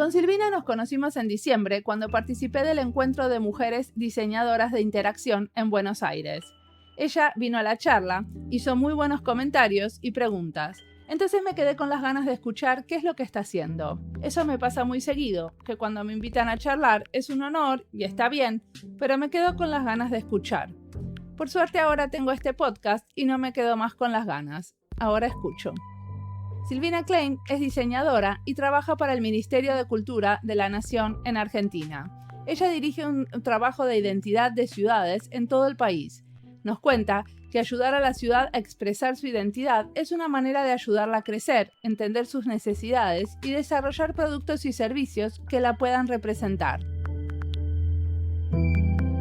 Con Silvina nos conocimos en diciembre cuando participé del encuentro de mujeres diseñadoras de interacción en Buenos Aires. Ella vino a la charla, hizo muy buenos comentarios y preguntas. Entonces me quedé con las ganas de escuchar qué es lo que está haciendo. Eso me pasa muy seguido, que cuando me invitan a charlar es un honor y está bien, pero me quedo con las ganas de escuchar. Por suerte ahora tengo este podcast y no me quedo más con las ganas. Ahora escucho. Silvina Klein es diseñadora y trabaja para el Ministerio de Cultura de la Nación en Argentina. Ella dirige un trabajo de identidad de ciudades en todo el país. Nos cuenta que ayudar a la ciudad a expresar su identidad es una manera de ayudarla a crecer, entender sus necesidades y desarrollar productos y servicios que la puedan representar.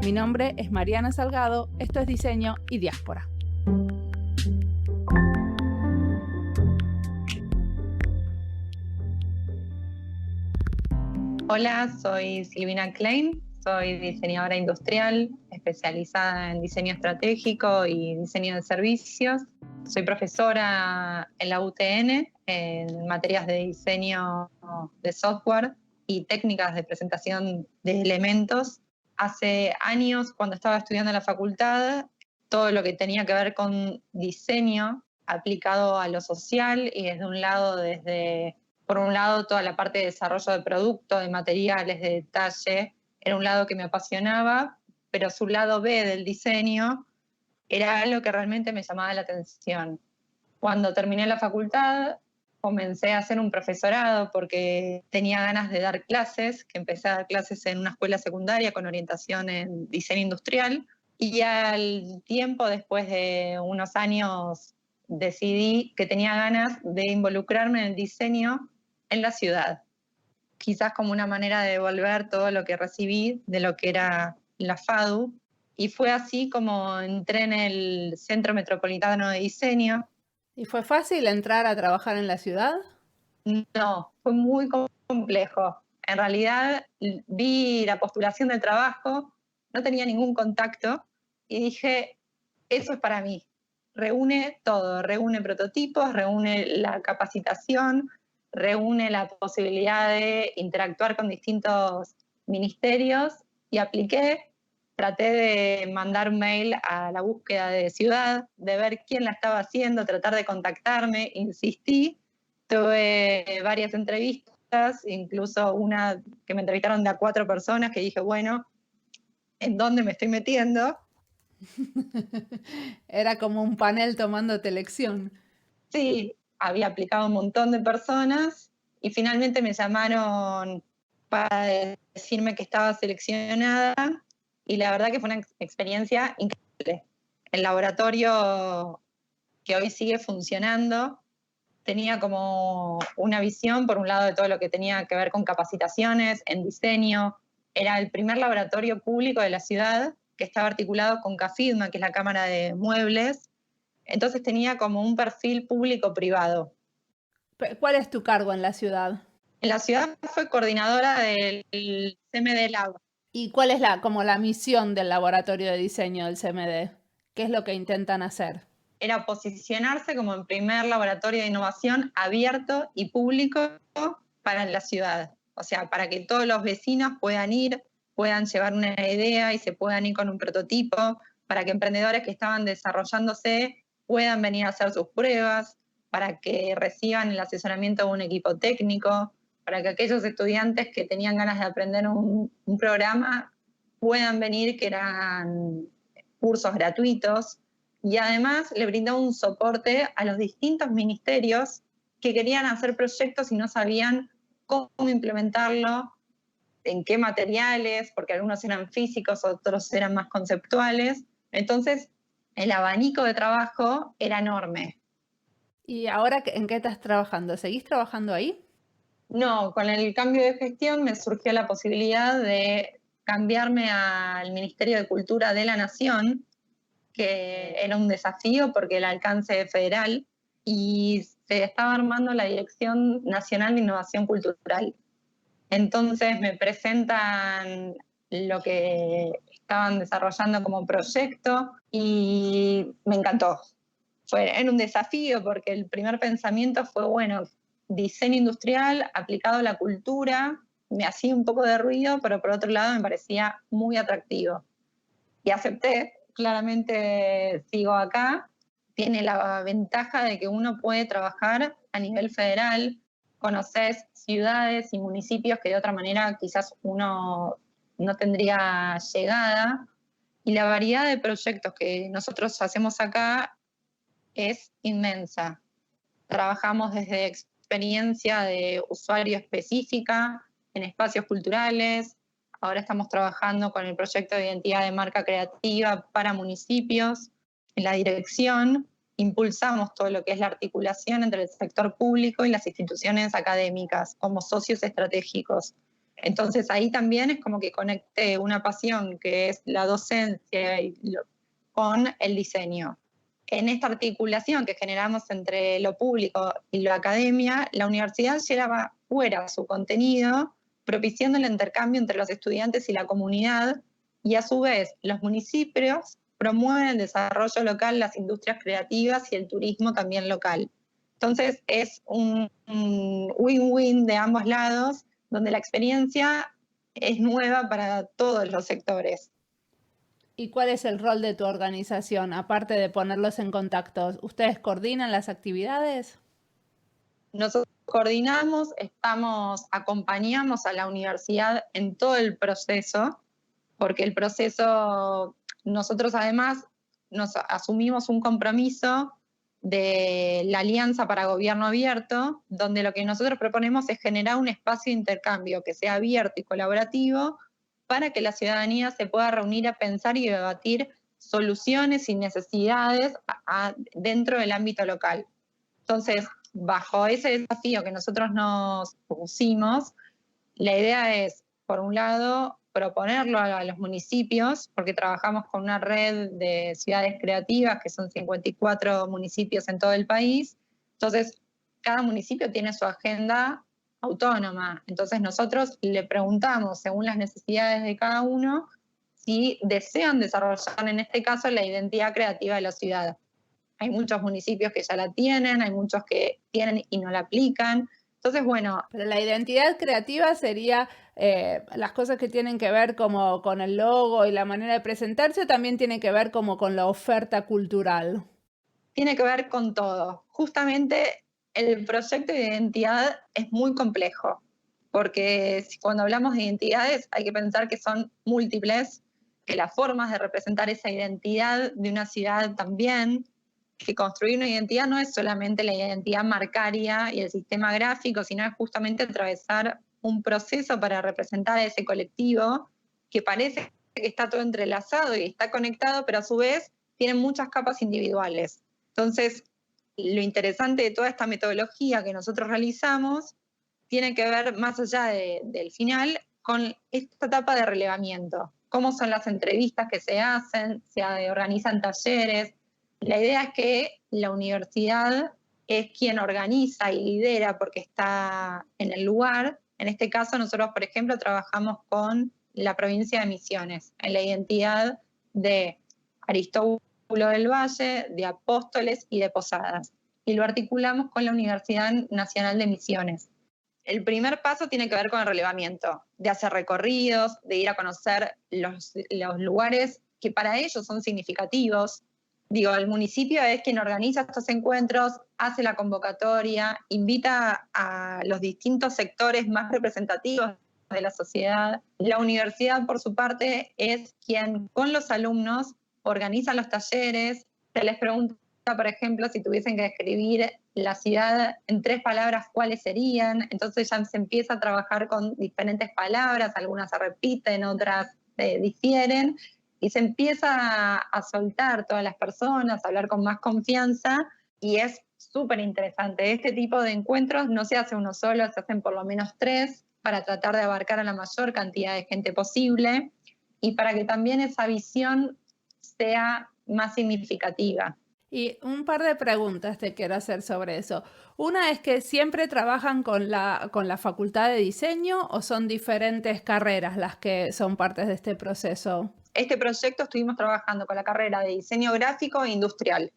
Mi nombre es Mariana Salgado, esto es Diseño y Diáspora. Hola, soy Silvina Klein, soy diseñadora industrial especializada en diseño estratégico y diseño de servicios. Soy profesora en la UTN en materias de diseño de software y técnicas de presentación de elementos. Hace años, cuando estaba estudiando en la facultad, todo lo que tenía que ver con diseño aplicado a lo social y por un lado, toda la parte de desarrollo de producto, de materiales, de detalle, era un lado que me apasionaba, pero su lado B del diseño era algo que realmente me llamaba la atención. Cuando terminé la facultad, comencé a hacer un profesorado porque tenía ganas de dar clases, que empecé a dar clases en una escuela secundaria con orientación en diseño industrial, y al tiempo, después de unos años, decidí que tenía ganas de involucrarme en el diseño en la ciudad, quizás como una manera de devolver todo lo que recibí de lo que era la FADU, y fue así como entré en el Centro Metropolitano de Diseño. ¿Y fue fácil entrar a trabajar en la ciudad? No, fue muy complejo. En realidad vi la postulación del trabajo, no tenía ningún contacto y dije, eso es para mí. Reúne todo, reúne prototipos, reúne la capacitación, reúne la posibilidad de interactuar con distintos ministerios y apliqué. Traté de mandar un mail a la búsqueda de ciudad, de ver quién la estaba haciendo, tratar de contactarme, insistí. Tuve varias entrevistas, incluso una que me entrevistaron de a 4 personas, que dije, bueno, ¿en dónde me estoy metiendo? Era como un panel tomándote lección. Sí, había aplicado un montón de personas y finalmente me llamaron para decirme que estaba seleccionada y la verdad que fue una experiencia increíble. El laboratorio que hoy sigue funcionando tenía como una visión, por un lado, de todo lo que tenía que ver con capacitaciones en diseño. Era el primer laboratorio público de la ciudad que estaba articulado con CAFIDMA, que es la Cámara de Muebles. Entonces tenía como un perfil público-privado. ¿Cuál es tu cargo en la ciudad? En la ciudad fue coordinadora del CMD Lab. ¿Y cuál es como la misión del laboratorio de diseño del CMD? ¿Qué es lo que intentan hacer? Era posicionarse como el primer laboratorio de innovación abierto y público para la ciudad. O sea, para que todos los vecinos puedan ir, puedan llevar una idea y se puedan ir con un prototipo, para que emprendedores que estaban desarrollándose puedan venir a hacer sus pruebas, para que reciban el asesoramiento de un equipo técnico, para que aquellos estudiantes que tenían ganas de aprender un programa puedan venir, que eran cursos gratuitos. Y además le brindaba un soporte a los distintos ministerios que querían hacer proyectos y no sabían cómo implementarlo, en qué materiales, porque algunos eran físicos, otros eran más conceptuales. Entonces, el abanico de trabajo era enorme. ¿Y ahora en qué estás trabajando? ¿Seguís trabajando ahí? No, con el cambio de gestión me surgió la posibilidad de cambiarme al Ministerio de Cultura de la Nación, que era un desafío porque el alcance es federal, y se estaba armando la Dirección Nacional de Innovación Cultural. Entonces me presentan lo que estaban desarrollando como proyecto y me encantó. Era un desafío porque el primer pensamiento fue, bueno, diseño industrial aplicado a la cultura, me hacía un poco de ruido, pero por otro lado me parecía muy atractivo. Y acepté, claramente sigo acá. Tiene la ventaja de que uno puede trabajar a nivel federal, conoces ciudades y municipios que de otra manera quizás uno no tendría llegada. Y la variedad de proyectos que nosotros hacemos acá es inmensa. Trabajamos desde experiencia de usuario específica en espacios culturales. Ahora estamos trabajando con el proyecto de identidad de marca creativa para municipios. En la dirección impulsamos todo lo que es la articulación entre el sector público y las instituciones académicas como socios estratégicos. Entonces ahí también es como que conecté una pasión que es la docencia con el diseño. En esta articulación que generamos entre lo público y la academia, la universidad lleva fuera su contenido, propiciando el intercambio entre los estudiantes y la comunidad, y a su vez los municipios promueven el desarrollo local, las industrias creativas y el turismo también local. Entonces es un win-win de ambos lados, donde la experiencia es nueva para todos los sectores. ¿Y cuál es el rol de tu organización, aparte de ponerlos en contacto? ¿Ustedes coordinan las actividades? Nosotros coordinamos, acompañamos a la universidad en todo el proceso, porque el proceso, nosotros además nos asumimos un compromiso de la Alianza para Gobierno Abierto, donde lo que nosotros proponemos es generar un espacio de intercambio que sea abierto y colaborativo para que la ciudadanía se pueda reunir a pensar y debatir soluciones y necesidades dentro del ámbito local. Entonces, bajo ese desafío que nosotros nos pusimos, la idea es, por un lado, proponerlo a los municipios, porque trabajamos con una red de ciudades creativas, que son 54 municipios en todo el país. Entonces, cada municipio tiene su agenda autónoma. Entonces, nosotros le preguntamos, según las necesidades de cada uno, si desean desarrollar, en este caso, la identidad creativa de la ciudad. Hay muchos municipios que ya la tienen, hay muchos que tienen y no la aplican. Entonces, bueno. Pero la identidad creativa sería las cosas que tienen que ver como con el logo y la manera de presentarse, o también tiene que ver como con la oferta cultural. Tiene que ver con todo. Justamente el proyecto de identidad es muy complejo, porque cuando hablamos de identidades hay que pensar que son múltiples, que las formas de representar esa identidad de una ciudad también, que construir una identidad no es solamente la identidad marcaria y el sistema gráfico, sino es justamente atravesar un proceso para representar a ese colectivo que parece que está todo entrelazado y está conectado, pero a su vez tiene muchas capas individuales. Entonces, lo interesante de toda esta metodología que nosotros realizamos tiene que ver, más allá del final, con esta etapa de relevamiento. Cómo son las entrevistas que se hacen, se organizan talleres. La idea es que la universidad es quien organiza y lidera porque está en el lugar. En este caso, nosotros, por ejemplo, trabajamos con la provincia de Misiones, en la identidad de Aristóbulo del Valle, de Apóstoles y de Posadas. Y lo articulamos con la Universidad Nacional de Misiones. El primer paso tiene que ver con el relevamiento, de hacer recorridos, de ir a conocer los lugares que para ellos son significativos. Digo, el municipio es quien organiza estos encuentros, hace la convocatoria, invita a los distintos sectores más representativos de la sociedad. La universidad, por su parte, es quien con los alumnos organiza los talleres, se les pregunta, por ejemplo, si tuviesen que describir la ciudad en 3 palabras, ¿cuáles serían? Entonces ya se empieza a trabajar con diferentes palabras, algunas se repiten, otras difieren, y se empieza a soltar todas las personas, a hablar con más confianza, y es súper interesante. Este tipo de encuentros no se hace uno solo, se hacen por lo menos 3 para tratar de abarcar a la mayor cantidad de gente posible y para que también esa visión sea más significativa. Y un par de preguntas te quiero hacer sobre eso. Una es que siempre trabajan con la Facultad de Diseño, ¿o son diferentes carreras las que son partes de este proceso? Este proyecto estuvimos trabajando con la carrera de Diseño Gráfico e Industrial.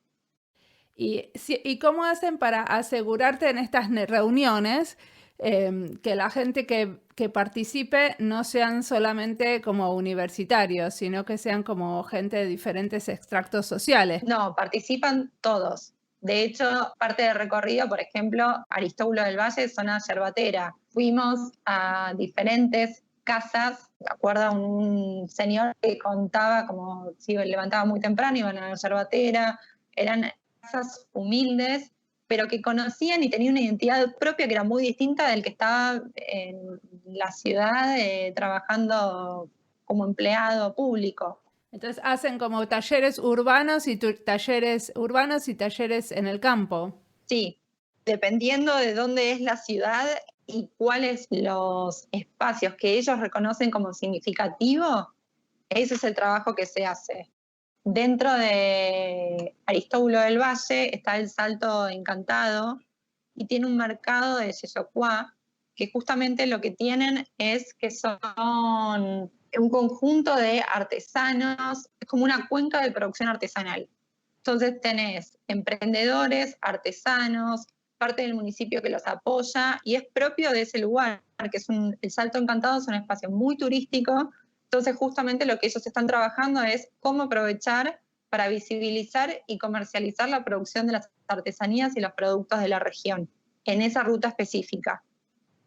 ¿Y cómo hacen para asegurarte en estas reuniones que la gente que participe no sean solamente como universitarios, sino que sean como gente de diferentes extractos sociales. No, participan todos. De hecho, parte del recorrido, por ejemplo, Aristóbulo del Valle, zona yerbatera. Fuimos a diferentes casas, me acuerdo a un señor que contaba como si levantaba muy temprano, iban a la yerbatera, eran casas humildes, pero que conocían y tenían una identidad propia que era muy distinta del que estaba en la ciudad trabajando como empleado público. Entonces hacen como talleres urbanos y talleres urbanos y talleres en el campo. Sí, dependiendo de dónde es la ciudad y cuáles los espacios que ellos reconocen como significativo, ese es el trabajo que se hace. Dentro de Aristóbulo del Valle está el Salto Encantado y tiene un mercado de Yeyocuá que justamente lo que tienen es que son un conjunto de artesanos, es como una cuenca de producción artesanal. Entonces tenés emprendedores, artesanos, parte del municipio que los apoya y es propio de ese lugar, que es el Salto Encantado, es un espacio muy turístico. Entonces justamente lo que ellos están trabajando es cómo aprovechar para visibilizar y comercializar la producción de las artesanías y los productos de la región en esa ruta específica.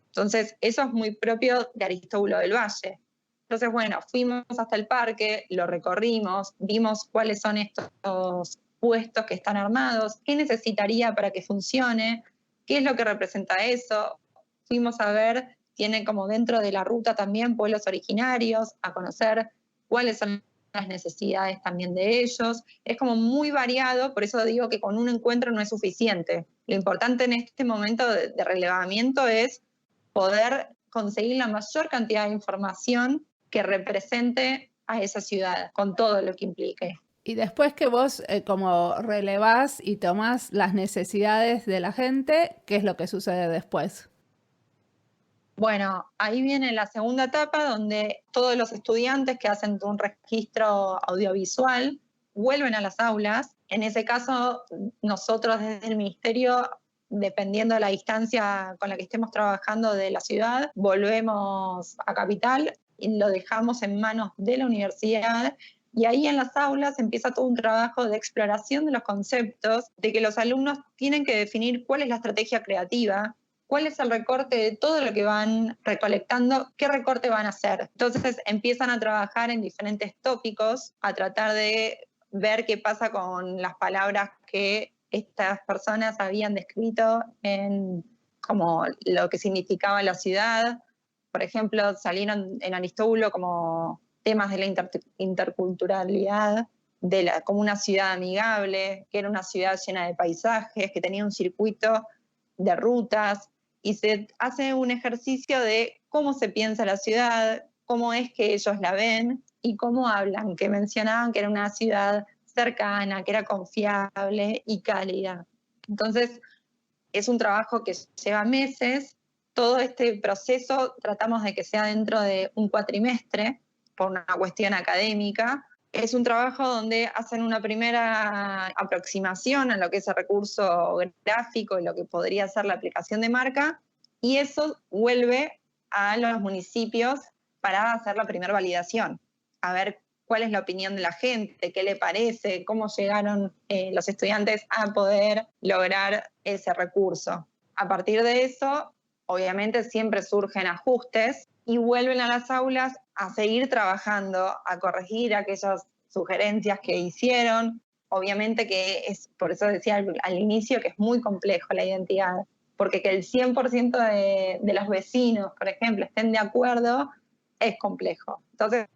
Entonces eso es muy propio de Aristóbulo del Valle. Entonces, bueno, fuimos hasta el parque, lo recorrimos, vimos cuáles son estos puestos que están armados, qué necesitaría para que funcione, qué es lo que representa eso. Fuimos a ver, tiene como dentro de la ruta también pueblos originarios, a conocer cuáles son las necesidades también de ellos. Es como muy variado, por eso digo que con un encuentro no es suficiente. Lo importante en este momento de relevamiento es poder conseguir la mayor cantidad de información que represente a esa ciudad, con todo lo que implique. Y después que vos como relevás y tomás las necesidades de la gente, ¿qué es lo que sucede después? Bueno, ahí viene la segunda etapa donde todos los estudiantes que hacen un registro audiovisual vuelven a las aulas. En ese caso, nosotros desde el ministerio, dependiendo de la distancia con la que estemos trabajando de la ciudad, volvemos a Capital y lo dejamos en manos de la universidad. Y ahí en las aulas empieza todo un trabajo de exploración de los conceptos, de que los alumnos tienen que definir cuál es la estrategia creativa, cuál es el recorte de todo lo que van recolectando, qué recorte van a hacer. Entonces empiezan a trabajar en diferentes tópicos, a tratar de ver qué pasa con las palabras que estas personas habían descrito en como lo que significaba la ciudad. Por ejemplo, salieron en Aristóbulo como temas de la interculturalidad, como una ciudad amigable, que era una ciudad llena de paisajes, que tenía un circuito de rutas, y se hace un ejercicio de cómo se piensa la ciudad, cómo es que ellos la ven y cómo hablan, que mencionaban que era una ciudad cercana, que era confiable y cálida. Entonces, es un trabajo que lleva meses. Todo este proceso tratamos de que sea dentro de un cuatrimestre, por una cuestión académica. Es un trabajo donde hacen una primera aproximación a lo que es el recurso gráfico y lo que podría ser la aplicación de marca, y eso vuelve a los municipios para hacer la primera validación, a ver cuál es la opinión de la gente, qué le parece, cómo llegaron los estudiantes a poder lograr ese recurso. A partir de eso, obviamente siempre surgen ajustes y vuelven a las aulas a seguir trabajando, a corregir aquellas sugerencias que hicieron. Obviamente que es, por eso decía al inicio, que es muy complejo la identidad, porque que el 100% de los vecinos, por ejemplo, estén de acuerdo, es complejo. Entonces,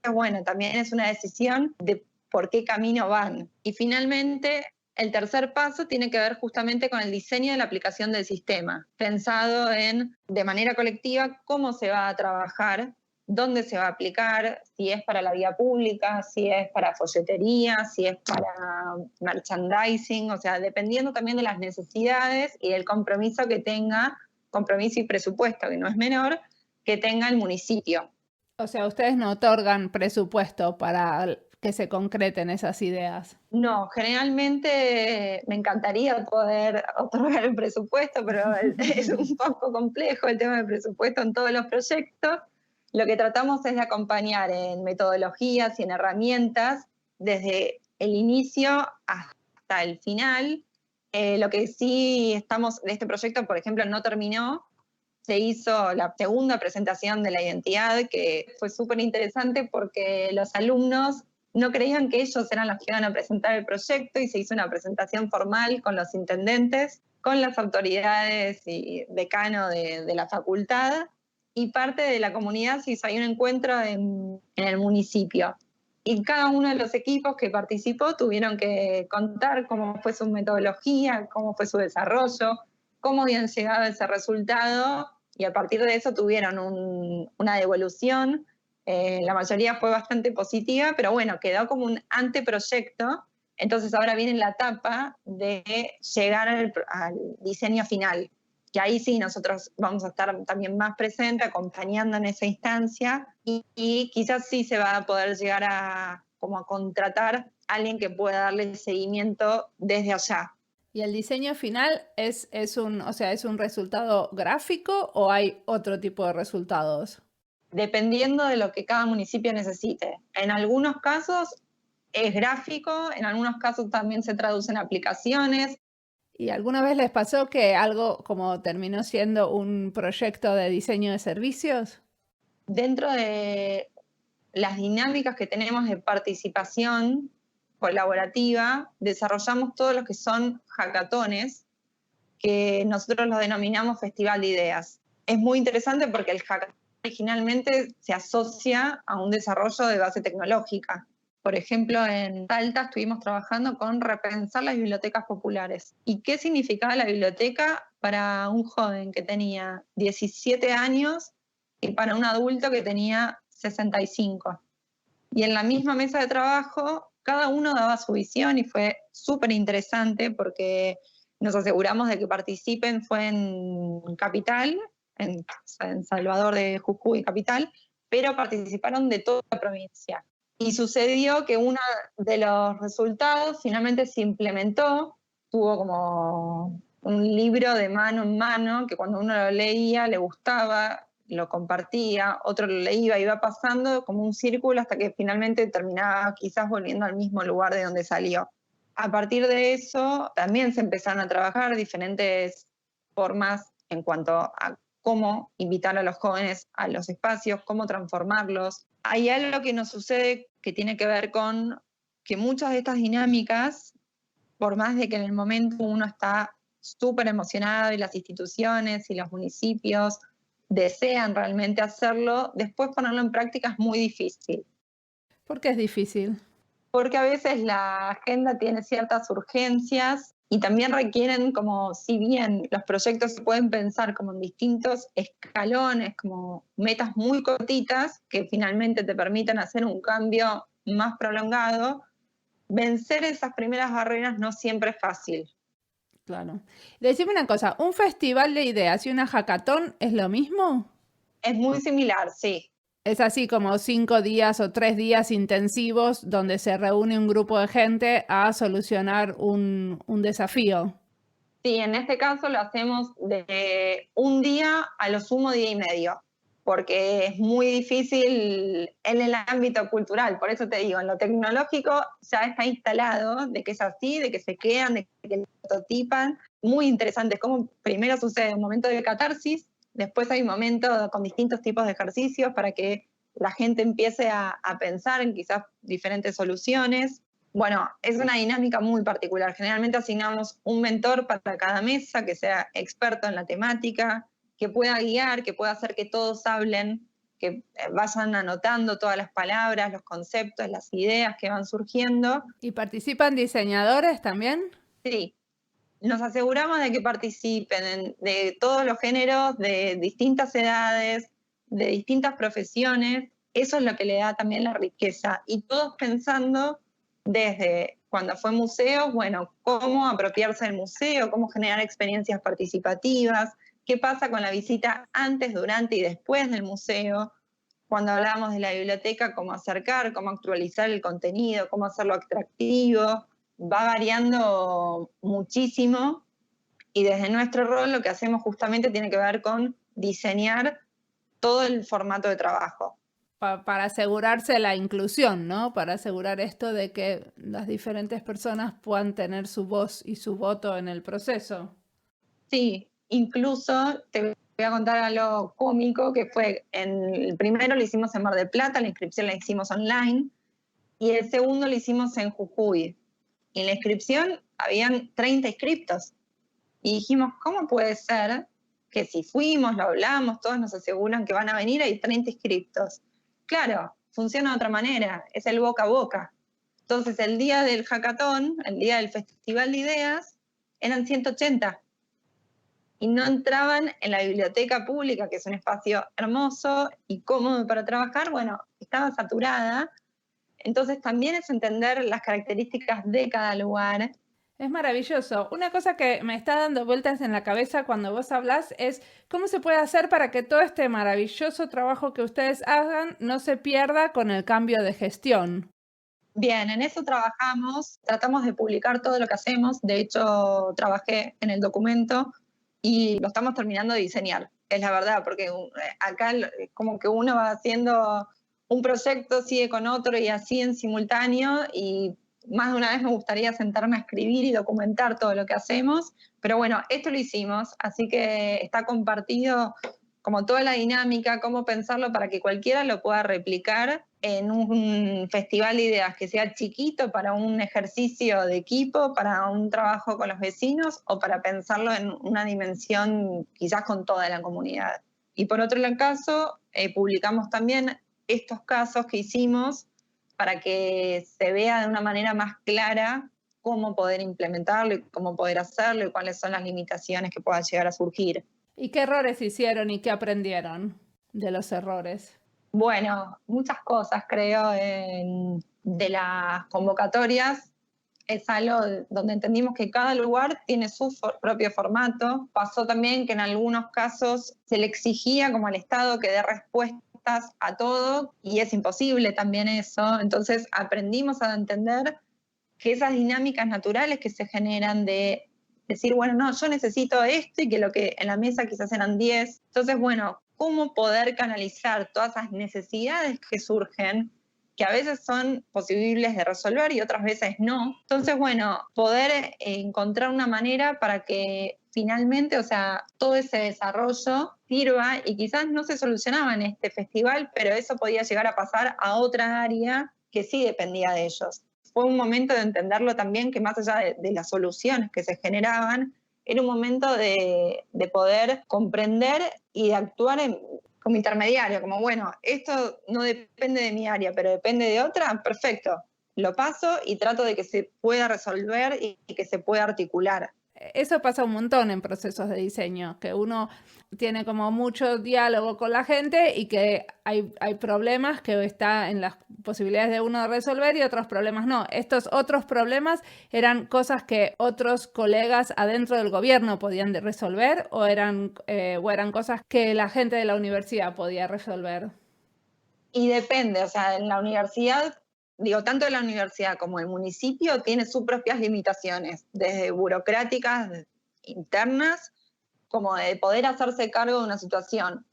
bueno, también es una decisión de por qué camino van. Y finalmente, el tercer paso tiene que ver justamente con el diseño de la aplicación del sistema, pensado en, de manera colectiva, cómo se va a trabajar, dónde se va a aplicar, si es para la vía pública, si es para folletería, si es para merchandising, o sea, dependiendo también de las necesidades y del compromiso que tenga, compromiso y presupuesto, que no es menor, que tenga el municipio. O sea, ustedes no otorgan presupuesto para que se concreten esas ideas? No, generalmente me encantaría poder otorgar el presupuesto, pero es un poco complejo el tema del presupuesto en todos los proyectos. Lo que tratamos es de acompañar en metodologías y en herramientas desde el inicio hasta el final. Lo que sí estamos, de este proyecto, por ejemplo, no terminó. Se hizo la segunda presentación de la identidad, que fue súper interesante porque los alumnos no creían que ellos eran los que iban a presentar el proyecto y se hizo una presentación formal con los intendentes, con las autoridades y decano de la facultad, y parte de la comunidad se hizo ahí un encuentro en el municipio. Y cada uno de los equipos que participó tuvieron que contar cómo fue su metodología, cómo fue su desarrollo, cómo habían llegado a ese resultado, y a partir de eso tuvieron una devolución. La mayoría fue bastante positiva, pero bueno, quedó como un anteproyecto. Entonces ahora viene la etapa de llegar al diseño final, que ahí sí nosotros vamos a estar también más presentes, acompañando en esa instancia, y quizás sí se va a poder llegar a contratar a alguien que pueda darle seguimiento desde allá. ¿Y el diseño final es un resultado gráfico o hay otro tipo de resultados? Dependiendo de lo que cada municipio necesite. En algunos casos es gráfico, en algunos casos también se traducen aplicaciones. ¿Y alguna vez les pasó que algo como terminó siendo un proyecto de diseño de servicios? Dentro de las dinámicas que tenemos de participación colaborativa, desarrollamos todo lo que son hackatones, que nosotros los denominamos Festival de Ideas. Es muy interesante porque el hackathon originalmente se asocia a un desarrollo de base tecnológica. Por ejemplo, en Salta estuvimos trabajando con repensar las bibliotecas populares. ¿Y qué significaba la biblioteca para un joven que tenía 17 años y para un adulto que tenía 65? Y en la misma mesa de trabajo, cada uno daba su visión y fue súper interesante porque nos aseguramos de que participen, fue en Capital, en Salvador de Jujuy, Capital, pero participaron de toda la provincia. Y sucedió que uno de los resultados finalmente se implementó, tuvo como un libro de mano en mano, que cuando uno lo leía le gustaba, lo compartía, otro lo leía, iba pasando como un círculo hasta que finalmente terminaba quizás volviendo al mismo lugar de donde salió. A partir de eso también se empezaron a trabajar diferentes formas en cuanto a cómo invitar a los jóvenes a los espacios, cómo transformarlos. Hay algo que nos sucede que tiene que ver con que muchas de estas dinámicas, por más de que en el momento uno está súper emocionado y las instituciones y los municipios desean realmente hacerlo, después ponerlo en práctica es muy difícil. ¿Por qué es difícil? Porque a veces la agenda tiene ciertas urgencias y también requieren, como si bien los proyectos se pueden pensar como en distintos escalones, como metas muy cortitas que finalmente te permitan hacer un cambio más prolongado, vencer esas primeras barreras no siempre es fácil. Claro. Decime una cosa, ¿un festival de ideas y una hackathon es lo mismo? Es muy similar, sí. Es así como 5 días o 3 días intensivos donde se reúne un grupo de gente a solucionar un desafío. Sí, en este caso lo hacemos de un día a lo sumo día y medio, porque es muy difícil en el ámbito cultural. Por eso te digo, en lo tecnológico ya está instalado de que es así, de que se quedan, de que prototipan. Muy interesante cómo primero sucede un momento de catarsis, después hay un momento con distintos tipos de ejercicios para que la gente empiece a pensar en quizás diferentes soluciones. Bueno, es una dinámica muy particular. Generalmente asignamos un mentor para cada mesa que sea experto en la temática, que pueda guiar, que pueda hacer que todos hablen, que vayan anotando todas las palabras, los conceptos, las ideas que van surgiendo. ¿Y participan diseñadores también? Sí, nos aseguramos de que participen de todos los géneros, de distintas edades, de distintas profesiones. Eso es lo que le da también la riqueza. Y todos pensando desde cuando fue museo, bueno, cómo apropiarse del museo, cómo generar experiencias participativas, qué pasa con la visita antes, durante y después del museo, cuando hablábamos de la biblioteca, cómo acercar, cómo actualizar el contenido, cómo hacerlo atractivo, va variando muchísimo y desde nuestro rol lo que hacemos justamente tiene que ver con diseñar todo el formato de trabajo. Para asegurarse la inclusión, ¿no? Para asegurar esto de que las diferentes personas puedan tener su voz y su voto en el proceso. Sí, incluso te voy a contar algo cómico que fue, el primero lo hicimos en Mar del Plata, la inscripción la hicimos online, y el segundo lo hicimos en Jujuy. Y en la inscripción habían 30 inscriptos. Y dijimos, ¿cómo puede ser que si fuimos, lo hablamos, todos nos aseguran que van a venir, hay 30 inscriptos? Claro, funciona de otra manera, es el boca a boca. Entonces, el día del hackathon, el día del Festival de Ideas, eran 180. Y no entraban en la biblioteca pública, que es un espacio hermoso y cómodo para trabajar, bueno, estaba saturada. Entonces, también es entender las características de cada lugar. Es maravilloso. Una cosa que me está dando vueltas en la cabeza cuando vos hablas es cómo se puede hacer para que todo este maravilloso trabajo que ustedes hagan no se pierda con el cambio de gestión. Bien, en eso trabajamos, tratamos de publicar todo lo que hacemos. De hecho, trabajé en el documento y lo estamos terminando de diseñar, es la verdad, porque acá como que uno va haciendo un proyecto, sigue con otro y así en simultáneo, y más de una vez me gustaría sentarme a escribir y documentar todo lo que hacemos, pero bueno, esto lo hicimos, así que está compartido como toda la dinámica, cómo pensarlo para que cualquiera lo pueda replicar en un festival de ideas que sea chiquito para un ejercicio de equipo, para un trabajo con los vecinos o para pensarlo en una dimensión quizás con toda la comunidad. Y por otro caso, publicamos también estos casos que hicimos para que se vea de una manera más clara cómo poder implementarlo y cómo poder hacerlo y cuáles son las limitaciones que puedan llegar a surgir. ¿Y qué errores hicieron y qué aprendieron de los errores? Bueno, muchas cosas creo de las convocatorias. Es algo donde entendimos que cada lugar tiene su propio formato. Pasó también que en algunos casos se le exigía como al Estado que dé respuestas a todo y es imposible también eso. Entonces aprendimos a entender que esas dinámicas naturales que se generan de decir, bueno, no, yo necesito esto y que lo que en la mesa quizás eran 10. Entonces, bueno, cómo poder canalizar todas esas necesidades que surgen, que a veces son posibles de resolver y otras veces no. Entonces, bueno, poder encontrar una manera para que finalmente, o sea, todo ese desarrollo sirva y quizás no se solucionaba en este festival, pero eso podía llegar a pasar a otra área que sí dependía de ellos. Fue un momento de entenderlo también, que más allá de las soluciones que se generaban, era un momento de poder comprender y de actuar como intermediario, como bueno, esto no depende de mi área, pero depende de otra, perfecto, lo paso y trato de que se pueda resolver y que se pueda articular. Eso pasa un montón en procesos de diseño, que uno tiene como mucho diálogo con la gente y que hay problemas que está en las posibilidades de uno de resolver y otros problemas no. Estos otros problemas eran cosas que otros colegas adentro del gobierno podían resolver o eran cosas que la gente de la universidad podía resolver. Y depende, o sea, en la universidad, digo, tanto la universidad como el municipio tiene sus propias limitaciones, desde burocráticas internas, como de poder hacerse cargo de una situación.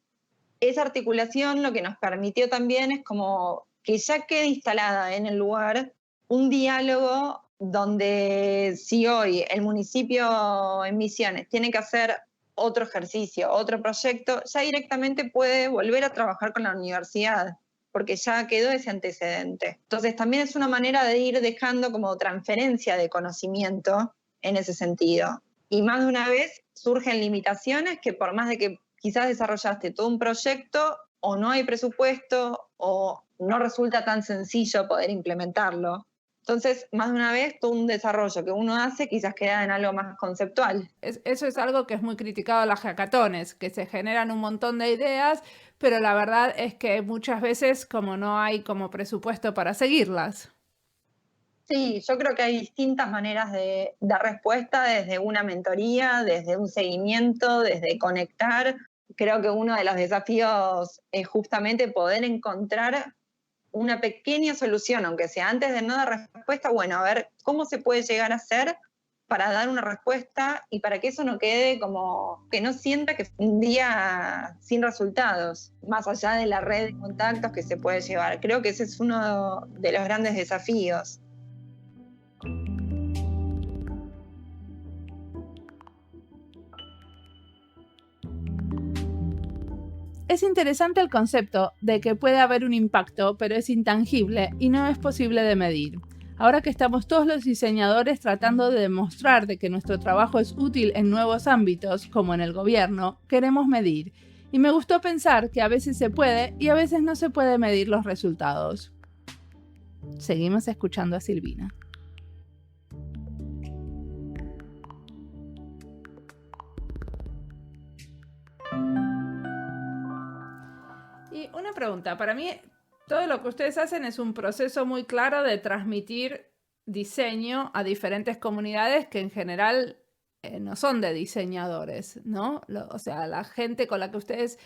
Esa articulación lo que nos permitió también es como que ya quede instalada en el lugar un diálogo donde si hoy el municipio en Misiones tiene que hacer otro ejercicio, otro proyecto, ya directamente puede volver a trabajar con la universidad, porque ya quedó ese antecedente. Entonces también es una manera de ir dejando como transferencia de conocimiento en ese sentido. Y más de una vez surgen limitaciones que por más de que quizás desarrollaste todo un proyecto, o no hay presupuesto, o no resulta tan sencillo poder implementarlo. Entonces, más de una vez, todo un desarrollo que uno hace quizás queda en algo más conceptual. Eso es algo que es muy criticado en las hackatones, que se generan un montón de ideas, pero la verdad es que muchas veces como no hay como presupuesto para seguirlas. Sí, yo creo que hay distintas maneras de dar respuesta, desde una mentoría, desde un seguimiento, desde conectar, creo que uno de los desafíos es justamente poder encontrar una pequeña solución, aunque sea antes de no dar respuesta, bueno, a ver cómo se puede llegar a hacer para dar una respuesta y para que eso no quede como que no sienta que es un día sin resultados, más allá de la red de contactos que se puede llevar. Creo que ese es uno de los grandes desafíos. Es interesante el concepto de que puede haber un impacto, pero es intangible y no es posible de medir. Ahora que estamos todos los diseñadores tratando de demostrar de que nuestro trabajo es útil en nuevos ámbitos, como en el gobierno, queremos medir. Y me gustó pensar que a veces se puede y a veces no se puede medir los resultados. Seguimos escuchando a Silvina. Y una pregunta, para mí todo lo que ustedes hacen es un proceso muy claro de transmitir diseño a diferentes comunidades que en general no son de diseñadores, ¿no? O sea, la gente con la que ustedes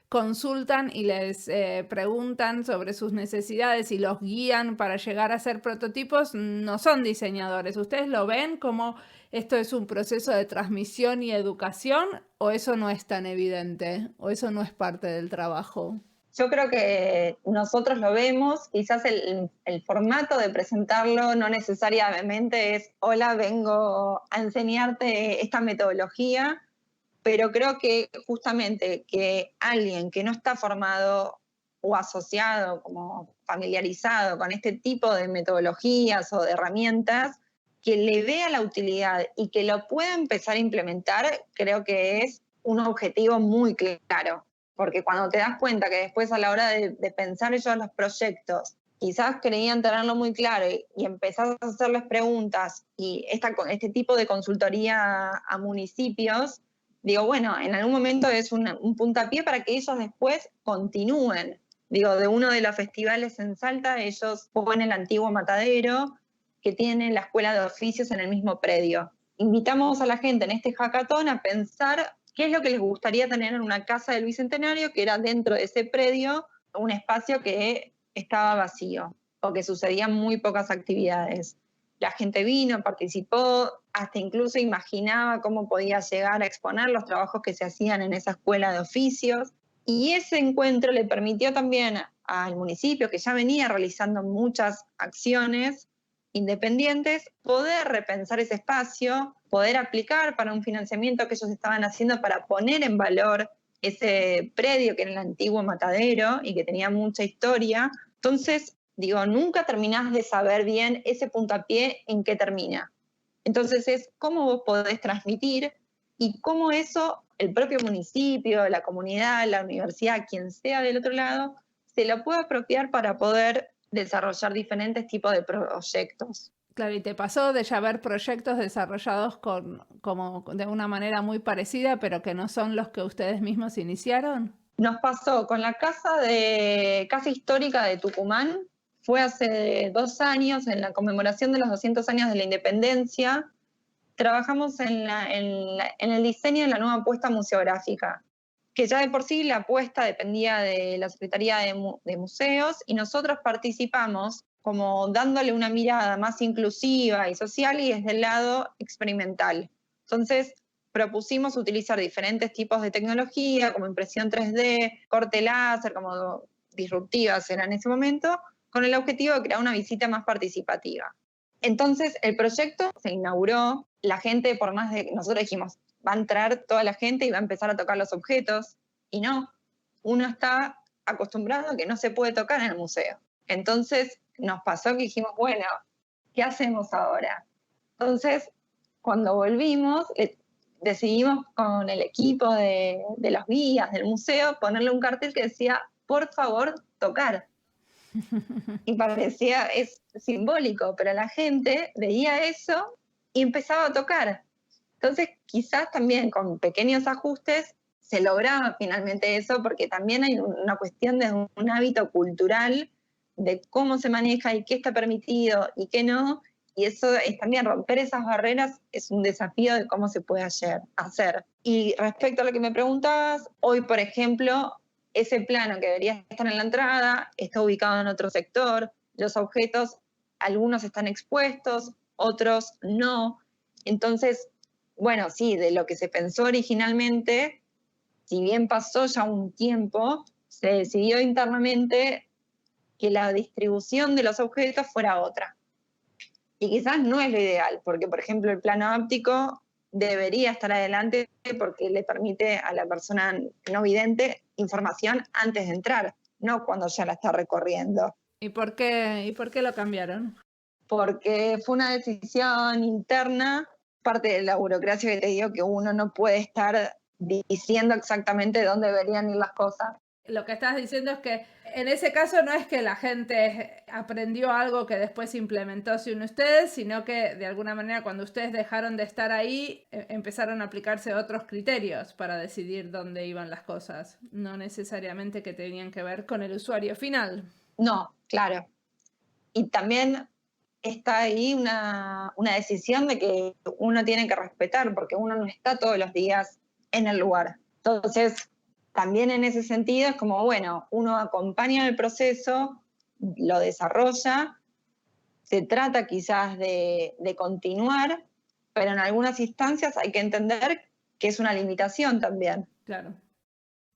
consultan y les preguntan sobre sus necesidades y los guían para llegar a ser prototipos no son diseñadores. ¿Ustedes lo ven como esto es un proceso de transmisión y educación o eso no es tan evidente o eso no es parte del trabajo? Yo creo que nosotros lo vemos, quizás el formato de presentarlo no necesariamente es hola, vengo a enseñarte esta metodología, pero creo que justamente que alguien que no está formado o asociado, como familiarizado con este tipo de metodologías o de herramientas, que le vea la utilidad y que lo pueda empezar a implementar, creo que es un objetivo muy claro. Porque cuando te das cuenta que después a la hora de pensar ellos los proyectos, quizás creían tenerlo muy claro y empezás a hacerles preguntas y este tipo de consultoría a municipios, digo, bueno, en algún momento es un puntapié para que ellos después continúen. Digo, de uno de los festivales en Salta, ellos ponen el antiguo matadero que tiene la escuela de oficios en el mismo predio. Invitamos a la gente en este hackathon a pensar qué es lo que les gustaría tener en una casa del Bicentenario, que era dentro de ese predio un espacio que estaba vacío o que sucedían muy pocas actividades. La gente vino, participó, hasta incluso imaginaba cómo podía llegar a exponer los trabajos que se hacían en esa escuela de oficios. Y ese encuentro le permitió también al municipio, que ya venía realizando muchas acciones independientes, poder repensar ese espacio, poder aplicar para un financiamiento que ellos estaban haciendo para poner en valor ese predio que era el antiguo matadero y que tenía mucha historia. Entonces, digo, nunca terminás de saber bien ese puntapié en qué termina. Entonces es cómo vos podés transmitir y cómo eso, el propio municipio, la comunidad, la universidad, quien sea del otro lado, se lo puede apropiar para poder desarrollar diferentes tipos de proyectos. Claro, ¿y te pasó de ya ver proyectos desarrollados como de una manera muy parecida, pero que no son los que ustedes mismos iniciaron? Nos pasó con la casa histórica de Tucumán, fue hace 2 años, en la conmemoración de los 200 años de la independencia, trabajamos en el diseño de la nueva apuesta museográfica, que ya de por sí la apuesta dependía de la Secretaría de Museos y nosotros participamos como dándole una mirada más inclusiva y social y desde el lado experimental. Entonces propusimos utilizar diferentes tipos de tecnología como impresión 3D, corte láser, como disruptivas era en ese momento, con el objetivo de crear una visita más participativa. Entonces el proyecto se inauguró, la gente, por más de nosotros dijimos, va a entrar toda la gente y va a empezar a tocar los objetos, y no, uno está acostumbrado a que no se puede tocar en el museo. Entonces nos pasó que dijimos, bueno, ¿qué hacemos ahora? Entonces, cuando volvimos, decidimos con el equipo de los guías del museo ponerle un cartel que decía, por favor, tocar. Y parecía, es simbólico, pero la gente veía eso y empezaba a tocar. Entonces, quizás también con pequeños ajustes se lograba finalmente eso, porque también hay una cuestión de un hábito cultural de cómo se maneja y qué está permitido y qué no, Y eso es también romper esas barreras, es un desafío de cómo se puede hacer. Y respecto a lo que me preguntabas, hoy, por ejemplo, ese plano que debería estar en la entrada está ubicado en otro sector. Los objetos, algunos están expuestos, otros no. Entonces, bueno, sí, de lo que se pensó originalmente, si bien pasó ya un tiempo, se decidió internamente que la distribución de los objetos fuera otra. Y quizás no es lo ideal, porque por ejemplo el plano óptico debería estar adelante porque le permite a la persona no vidente información antes de entrar, no cuando ya la está recorriendo. ¿Y por qué lo cambiaron? Porque fue una decisión interna, parte de la burocracia que te digo que uno no puede estar diciendo exactamente dónde deberían ir las cosas. Lo que estás diciendo es que en ese caso no es que la gente aprendió algo que después implementó sin ustedes, sino que de alguna manera cuando ustedes dejaron de estar ahí, empezaron a aplicarse otros criterios para decidir dónde iban las cosas, no necesariamente que tenían que ver con el usuario final. No, claro. Y también está ahí una decisión de que uno tiene que respetar, porque uno no está todos los días en el lugar. Entonces, también en ese sentido es como, bueno, uno acompaña el proceso, lo desarrolla, se trata quizás de continuar, pero en algunas instancias hay que entender que es una limitación también. Claro.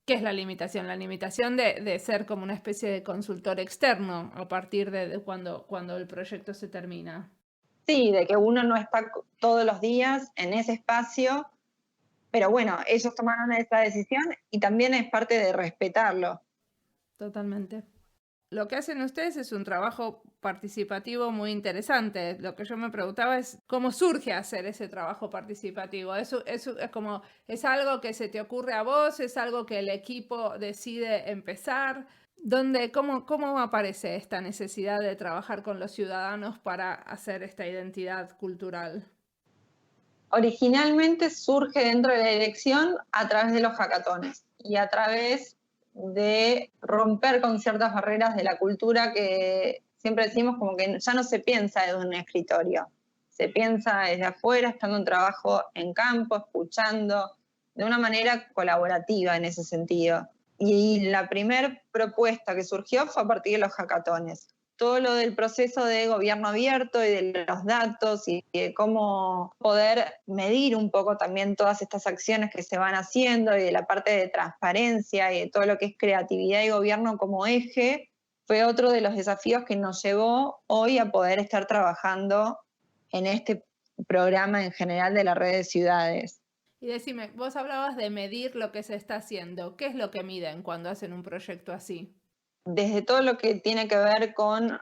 ¿Qué es la limitación? La limitación de ser como una especie de consultor externo a partir de cuando el proyecto se termina. Sí, de que uno no está todos los días en ese espacio, pero bueno, ellos tomaron esa decisión y también es parte de respetarlo. Totalmente. Lo que hacen ustedes es un trabajo participativo muy interesante. Lo que yo me preguntaba es cómo surge hacer ese trabajo participativo. Eso es como, ¿es algo que se te ocurre a vos? ¿Es algo que el equipo decide empezar? ¿Cómo aparece esta necesidad de trabajar con los ciudadanos para hacer esta identidad cultural? Originalmente surge dentro de la dirección a través de los hackatones y a través de romper con ciertas barreras de la cultura que siempre decimos como que ya no se piensa desde un escritorio, se piensa desde afuera, estando en trabajo en campo, escuchando, de una manera colaborativa en ese sentido. Y la primera propuesta que surgió fue a partir de los hackatones. Todo lo del proceso de gobierno abierto y de los datos y de cómo poder medir un poco también todas estas acciones que se van haciendo y de la parte de transparencia y de todo lo que es creatividad y gobierno como eje, fue otro de los desafíos que nos llevó hoy a poder estar trabajando en este programa en general de la red de ciudades. Y decime, vos hablabas de medir lo que se está haciendo. ¿Qué es lo que miden cuando hacen un proyecto así? Desde todo lo que tiene que ver con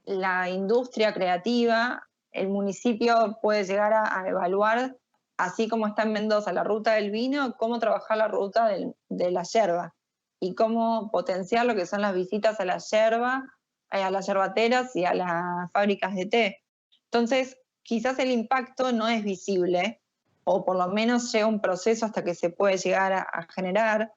la industria creativa, el municipio puede llegar a evaluar, así como está en Mendoza la ruta del vino, cómo trabajar la ruta de la yerba y cómo potenciar lo que son las visitas a la yerba, a las yerbateras y a las fábricas de té. Entonces, quizás el impacto no es visible, o por lo menos lleva un proceso hasta que se puede llegar a generar.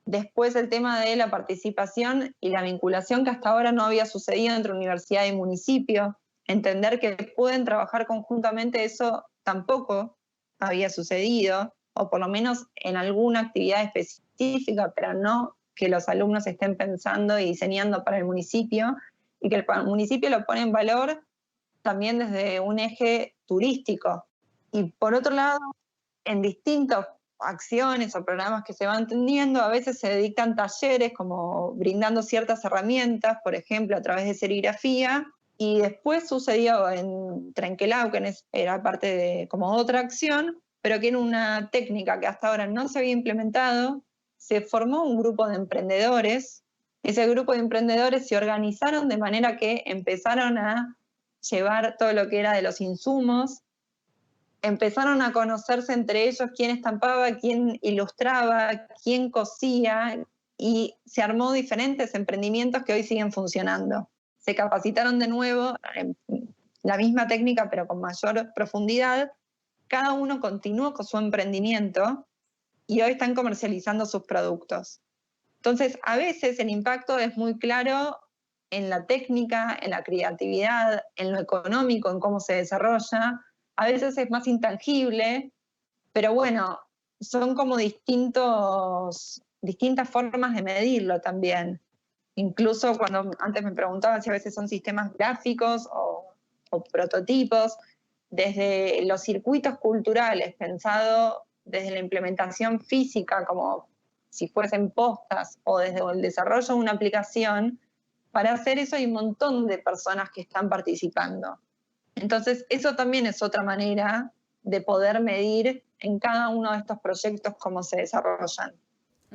Después el tema de la participación y la vinculación que hasta ahora no había sucedido entre universidad y municipio. Entender que pueden trabajar conjuntamente, eso tampoco había sucedido, o por lo menos en alguna actividad específica, pero no que los alumnos estén pensando y diseñando para el municipio, y que el municipio lo pone en valor también desde un eje turístico. Y por otro lado, en distintos acciones o programas que se van teniendo, a veces se dictan talleres como brindando ciertas herramientas, por ejemplo, a través de serigrafía, y después sucedió en Trenquelau, que era parte de como otra acción, pero que era una técnica que hasta ahora no se había implementado. Se formó un grupo de emprendedores. Ese grupo de emprendedores se organizaron de manera que empezaron a llevar todo lo que era de los insumos, empezaron a conocerse entre ellos quién estampaba, quién ilustraba, quién cosía, y se armó diferentes emprendimientos que hoy siguen funcionando. Se capacitaron de nuevo en la misma técnica pero con mayor profundidad. Cada uno continuó con su emprendimiento y hoy están comercializando sus productos. Entonces, a veces el impacto es muy claro en la técnica, en la creatividad, en lo económico, en cómo se desarrolla. A veces es más intangible, pero bueno, son como distintas formas de medirlo también. Incluso cuando antes me preguntaban si a veces son sistemas gráficos o prototipos, desde los circuitos culturales, pensado desde la implementación física, como si fuesen postas, o desde el desarrollo de una aplicación, para hacer eso hay un montón de personas que están participando. Entonces, eso también es otra manera de poder medir en cada uno de estos proyectos cómo se desarrollan.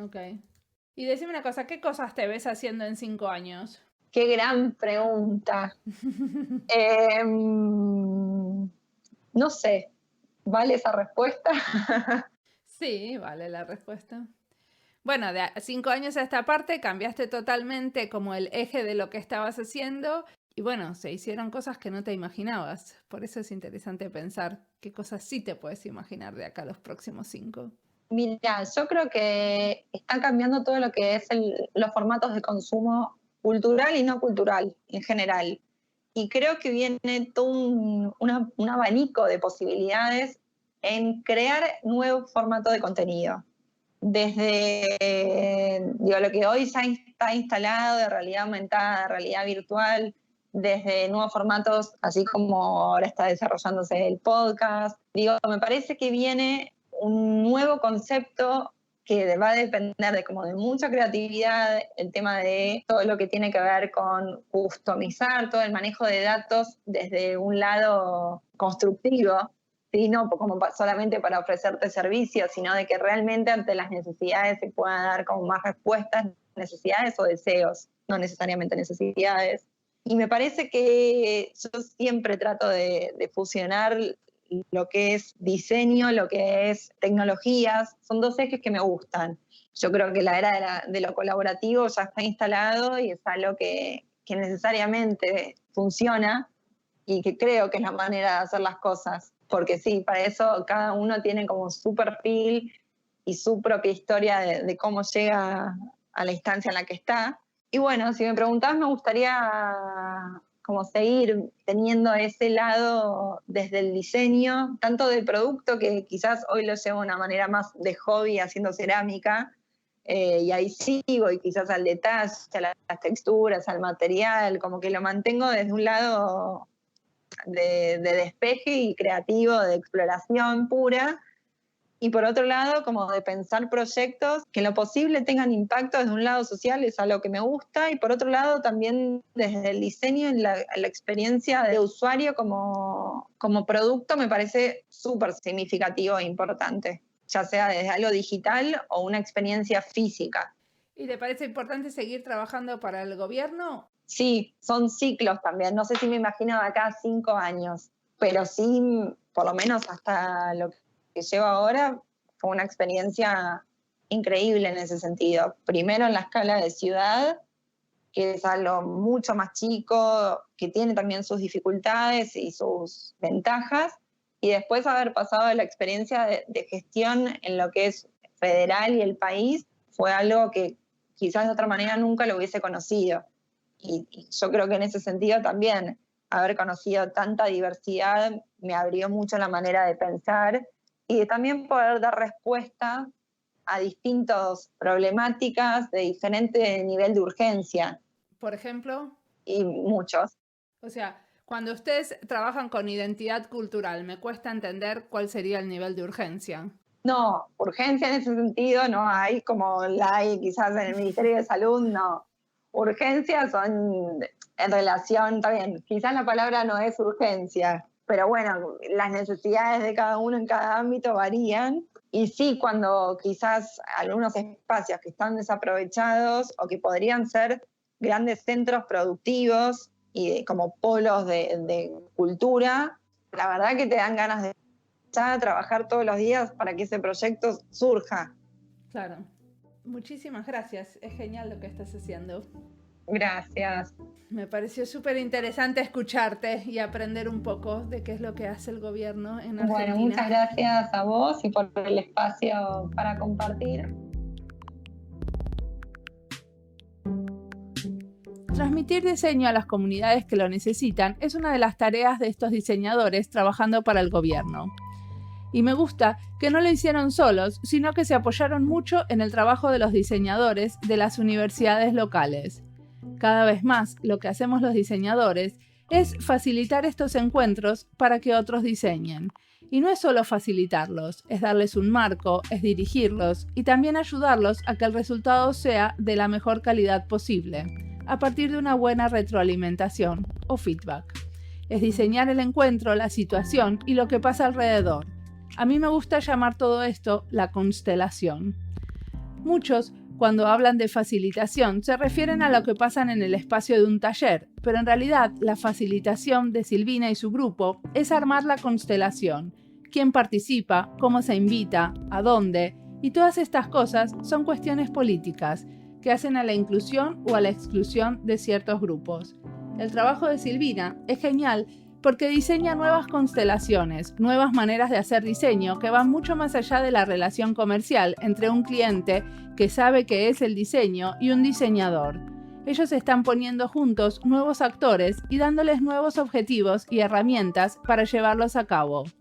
Ok. Y decime una cosa, ¿qué cosas te ves haciendo en 5 años? ¡Qué gran pregunta! No sé, ¿vale esa respuesta? Sí, vale la respuesta. Bueno, de 5 años a esta parte cambiaste totalmente como el eje de lo que estabas haciendo y bueno, se hicieron cosas que no te imaginabas. Por eso es interesante pensar qué cosas sí te puedes imaginar de acá a los próximos 5. Mira, yo creo que está cambiando todo lo que es los formatos de consumo cultural y no cultural en general. Y creo que viene todo un abanico de posibilidades en crear nuevos formatos de contenido. Desde lo que hoy ya está instalado de realidad aumentada, de realidad virtual, desde nuevos formatos, así como ahora está desarrollándose el podcast. Me parece que viene un nuevo concepto que va a depender de mucha creatividad, el tema de todo lo que tiene que ver con customizar todo el manejo de datos desde un lado constructivo, ¿sí? No como solamente para ofrecerte servicios, sino de que realmente ante las necesidades se puedan dar como más respuestas, necesidades o deseos, no necesariamente necesidades. Y me parece que yo siempre trato de fusionar lo que es diseño, lo que es tecnologías, son dos ejes que me gustan. Yo creo que la era de lo colaborativo ya está instalado y es algo que necesariamente funciona y que creo que es la manera de hacer las cosas, porque sí, para eso cada uno tiene como su perfil y su propia historia de cómo llega a la instancia en la que está. Y bueno, si me preguntás, me gustaría como seguir teniendo ese lado desde el diseño, tanto del producto, que quizás hoy lo llevo de una manera más de hobby haciendo cerámica, y ahí sigo, y quizás al detalle, a las texturas, al material, como que lo mantengo desde un lado de despeje y creativo, de exploración pura, y por otro lado, como de pensar proyectos que en lo posible tengan impacto desde un lado social, es algo que me gusta, y por otro lado también desde el diseño, en la experiencia de usuario como producto me parece súper significativo e importante, ya sea desde algo digital o una experiencia física. ¿Y te parece importante seguir trabajando para el gobierno? Sí, son ciclos también, no sé si me imagino de acá a 5 años, pero sí, por lo menos hasta lo que llevo ahora, fue una experiencia increíble en ese sentido. Primero en la escala de ciudad, que es algo mucho más chico, que tiene también sus dificultades y sus ventajas, y después haber pasado la experiencia de gestión en lo que es federal y el país, fue algo que quizás de otra manera nunca lo hubiese conocido. Y yo creo que en ese sentido también haber conocido tanta diversidad me abrió mucho la manera de pensar y de también poder dar respuesta a distintas problemáticas de diferente nivel de urgencia. Por ejemplo, Y muchos. o sea, cuando ustedes trabajan con identidad cultural, me cuesta entender cuál sería el nivel de urgencia. No, urgencia en ese sentido no hay como la hay quizás en el Ministerio de Salud, no. Urgencias son en relación, también, quizás la palabra no es urgencia, pero bueno, las necesidades de cada uno en cada ámbito varían. Y sí, cuando quizás algunos espacios que están desaprovechados o que podrían ser grandes centros productivos y como polos de cultura, la verdad que te dan ganas de trabajar todos los días para que ese proyecto surja. Claro. Muchísimas gracias. Es genial lo que estás haciendo. Gracias. Me pareció súper interesante escucharte y aprender un poco de qué es lo que hace el gobierno en Argentina. Bueno, muchas gracias a vos y por el espacio para compartir. Transmitir diseño a las comunidades que lo necesitan es una de las tareas de estos diseñadores trabajando para el gobierno. Y me gusta que no lo hicieron solos, sino que se apoyaron mucho en el trabajo de los diseñadores de las universidades locales. Cada vez más, lo que hacemos los diseñadores es facilitar estos encuentros para que otros diseñen. Y no es solo facilitarlos, es darles un marco, es dirigirlos y también ayudarlos a que el resultado sea de la mejor calidad posible, a partir de una buena retroalimentación o feedback. Es diseñar el encuentro, la situación y lo que pasa alrededor. A mí me gusta llamar todo esto la constelación. Muchos, cuando hablan de facilitación, se refieren a lo que pasan en el espacio de un taller, pero en realidad la facilitación de Silvina y su grupo es armar la constelación. Quién participa, cómo se invita, a dónde, y todas estas cosas son cuestiones políticas que hacen a la inclusión o a la exclusión de ciertos grupos. El trabajo de Silvina es genial porque diseña nuevas constelaciones, nuevas maneras de hacer diseño que van mucho más allá de la relación comercial entre un cliente que sabe qué es el diseño y un diseñador. Ellos están poniendo juntos nuevos actores y dándoles nuevos objetivos y herramientas para llevarlos a cabo.